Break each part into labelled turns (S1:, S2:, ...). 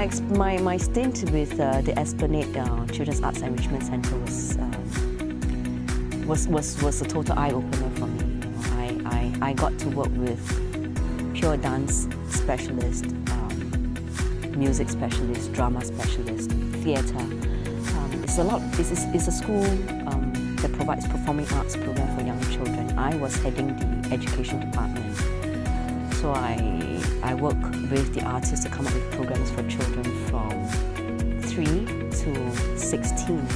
S1: my stint with the Esplanade Children's Arts Enrichment Centre was a total eye-opener for me. You know, I got to work with pure dance specialists, music specialists, drama specialists, theatre. It's a school that provides performing arts program for young children. I was heading the education department, so I work with the artists to come up with programs for children from 3 to 16.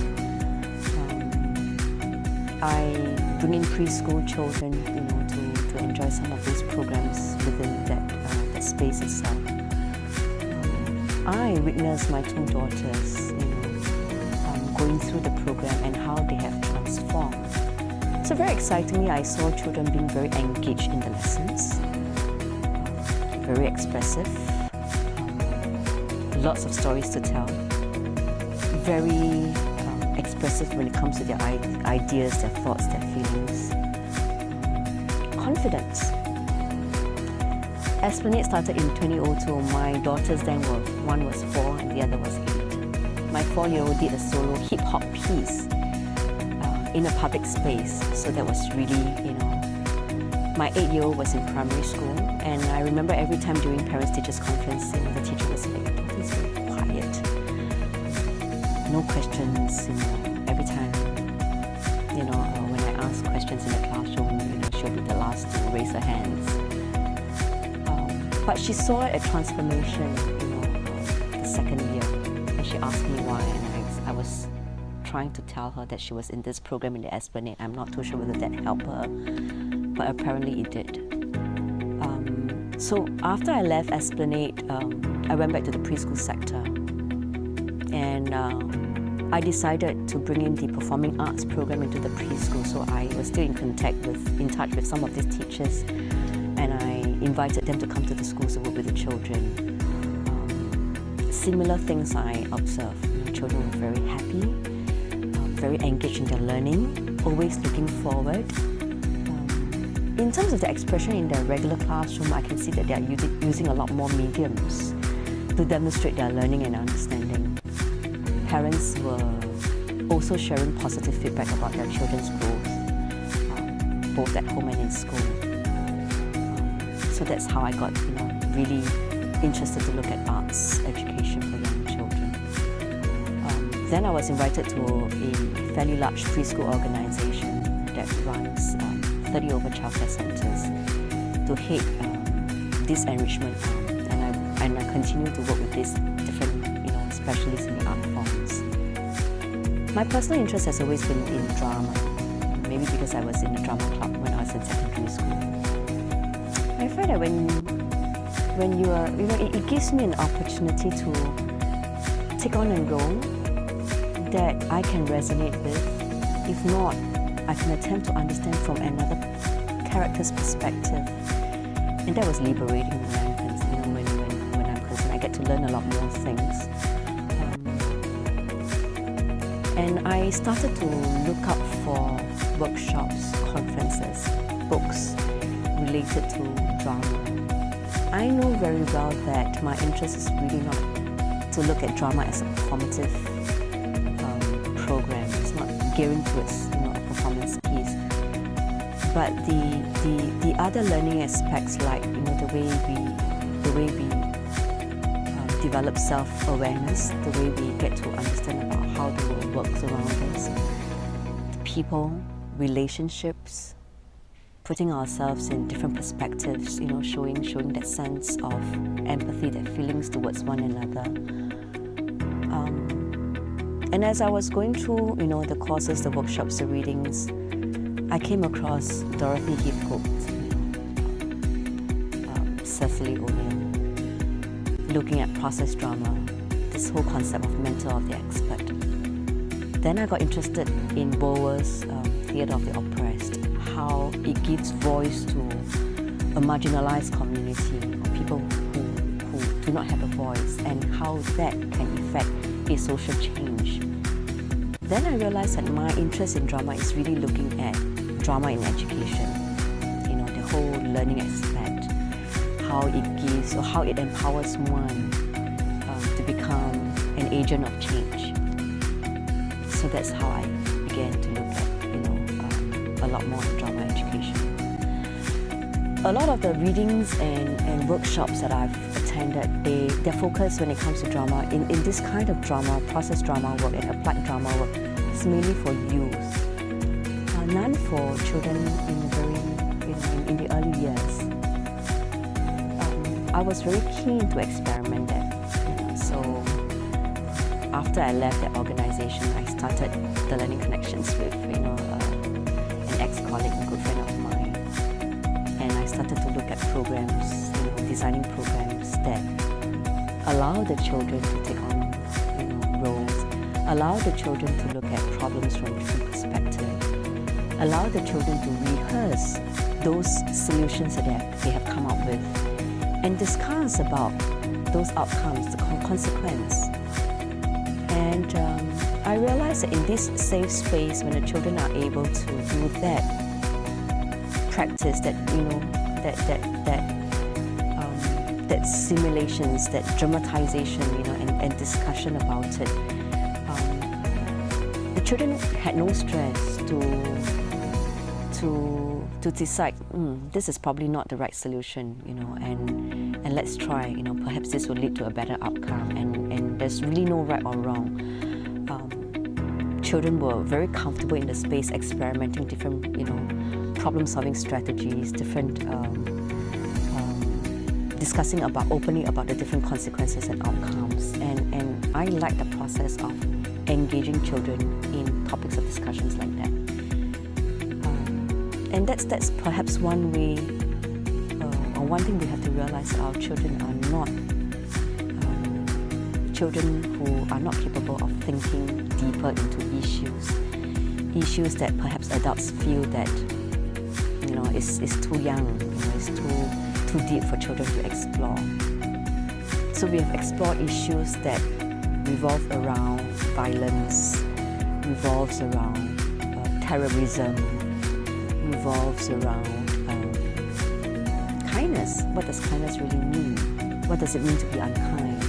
S1: I bring in preschool children, you know, to enjoy some of these programs within that space itself. I witnessed my two daughters, you know, going through the program and how they have transformed. So very excitingly, I saw children being very engaged in the lessons, very expressive, lots of stories to tell, very expressive when it comes to their ideas, their thoughts, their feelings, confidence. Esplanade started in 2002. My daughters then were, one was 4 and the other was 8. My 4-year-old did a solo hip-hop piece in a public space, so that was really, you know. My 8-year-old was in primary school, and I remember every time during parents-teachers conference, you know, the teacher was like, "Please be quiet, no questions." You know, every time, you know, when I ask questions in the classroom, you know, she'll be the last to raise her hands. But she saw a transformation, you know, the second year, and she asked me why, and I was trying to tell her that she was in this program in the Esplanade. I'm not too sure whether that helped her, but apparently it did. So after I left Esplanade, I went back to the preschool sector, and I decided to bring in the performing arts program into the preschool. So I was still in touch with some of these teachers, and I invited them to come to the school to work with the children. Similar things I observed. You know, children were very happy, very engaged in their learning, always looking forward. In terms of the expression in their regular classroom, I can see that they are using a lot more mediums to demonstrate their learning and understanding. Parents were also sharing positive feedback about their children's growth, both at home and in school. So that's how I got, you know, really interested to look at arts education for young children. Then I was invited to a fairly large preschool organization that runs 30 over childcare centers to head this enrichment arm, and I continue to work with these different, you know, specialists in the art forms. My personal interest has always been in drama, maybe because I was in the drama club when I was in secondary school. I find that when you are, you know, it gives me an opportunity to take on a role that I can resonate with. If not, I can attempt to understand from another character's perspective, and that was liberating when I'm concerned. I get to learn a lot more things, and I started to look up for workshops, conferences, books related to drama. I know very well that my interest is really not to look at drama as a performative program. It's not gearing towards, you know, a performance piece. But the other learning aspects, like, you know, the way we develop self-awareness, the way we get to understand about how the world works around us, the people, relationships, putting ourselves in different perspectives, you know, showing that sense of empathy, that feelings towards one another. And as I was going through, you know, the courses, the workshops, the readings, I came across Dorothy Heathcote's, Cecily O'Neill, looking at process drama, this whole concept of mentor of the expert. Then I got interested in Bower's Theatre of the Oppressed, how it gives voice to a marginalized community, or people who do not have a voice, and how that can affect a social change. Then I realized that my interest in drama is really looking at drama in education, you know, the whole learning aspect, how it gives or how it empowers one to become an agent of change. So that's how I began to look at, a lot more in drama education. A lot of the readings and workshops that I've attended, their focus when it comes to drama, in this kind of drama, process drama work and applied drama work, is mainly for youth. None for children in the early years. I was very keen to experiment that. So after I left that organization, I started the Learning Connections with an ex-colleague, a good friend of mine, and I started to look at programs, designing programs that allow the children to take on roles, allow the children to look at problems from different perspectives, allow the children to rehearse those solutions that they have come up with, and discuss about those outcomes, the consequence. And I realized that in this safe space, when the children are able to do that practice, that simulations, that dramatization, and discussion about it, the children had no stress to decide, this is probably not the right solution, and let's try, perhaps this will lead to a better outcome, and there's really no right or wrong. Children were very comfortable in the space, experimenting different, problem-solving strategies, different, discussing openly about the different consequences and outcomes, and I like the process of engaging children in topics of discussions like that. And that's perhaps one way, or one thing we have to realize, that our children are not children who are not capable of thinking deeper into issues that perhaps adults feel that is too young, is too deep for children to explore. So we have explored issues that revolve around violence, revolves around terrorism, revolves around kindness. What does kindness really mean? What does it mean to be unkind?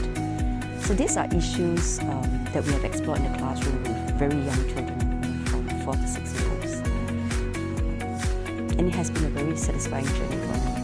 S1: So these are issues that we have explored in the classroom with very young children, from 4 to 6 years olds. And it has been a very satisfying journey for me.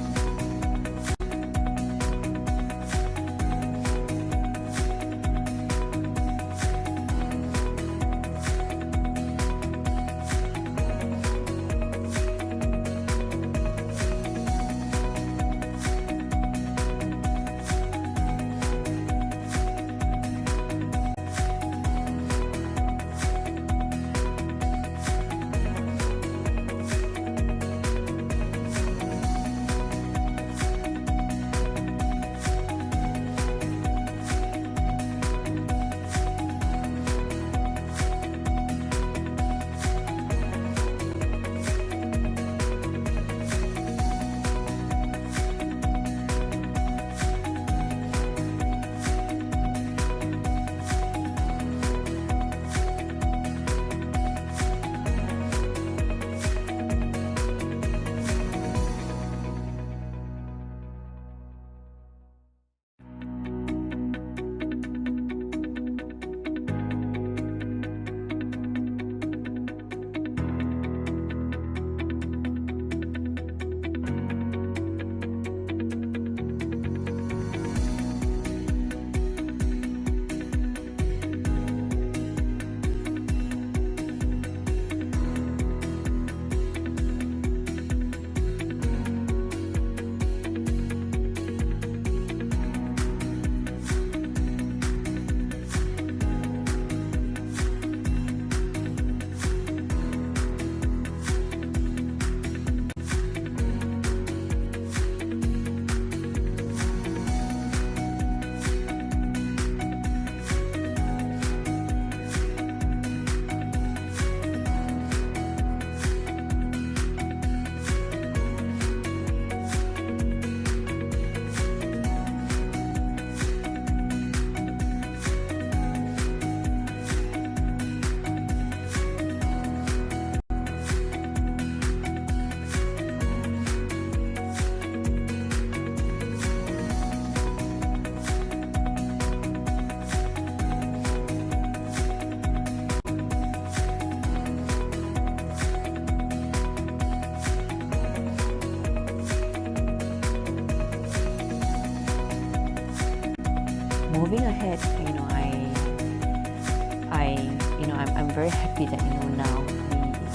S1: very happy that now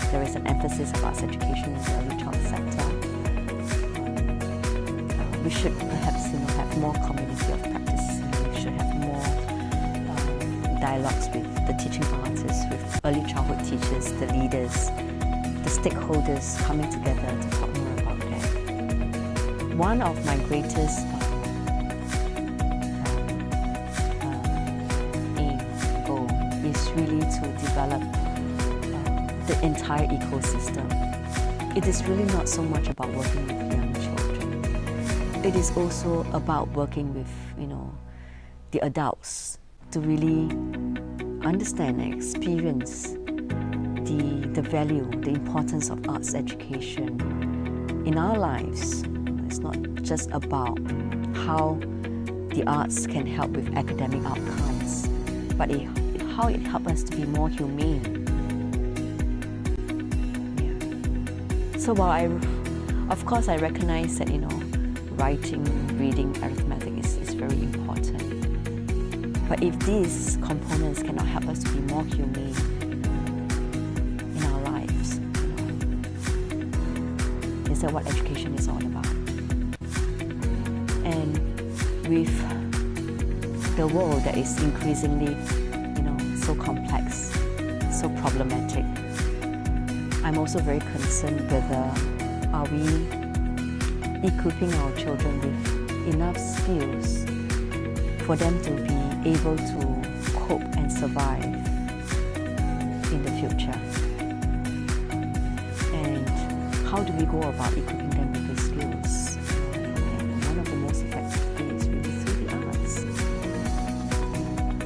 S1: there is an emphasis of arts education in the early childhood sector. We should perhaps have more community of practice. We should have more dialogues with the teaching artists, with early childhood teachers, the leaders, the stakeholders coming together to talk more about that. One of my greatest goal is really to develop the entire ecosystem. It is really not so much about working with young children. It is also about working with, the adults to really understand and experience the value, the importance of arts education in our lives. It's not just about how the arts can help with academic outcomes, but how it helps us to be more humane. So while of course I recognize that writing, reading, arithmetic is very important. But if these components cannot help us to be more humane in our lives, is that what education is all about? And with the world that is increasingly, so complex, so problematic, I'm also very concerned whether are we equipping our children with enough skills for them to be able to cope and survive in the future. And how do we go about equipping them with these skills? And one of the most effective ways is really through the arts.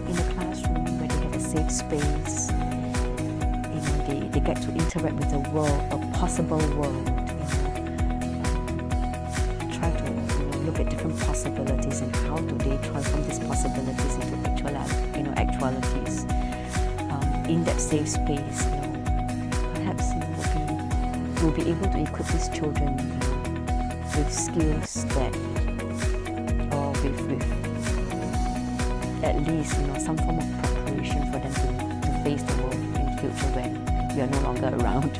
S1: In the classroom where they have a safe space, they get to interact with the world, a possible world. Try to look at different possibilities and how do they transform these possibilities into actualities. In that safe space, perhaps we'll be able to equip these children with skills that, or with at least some form of preparation for them to face the world in the future when we are no longer around.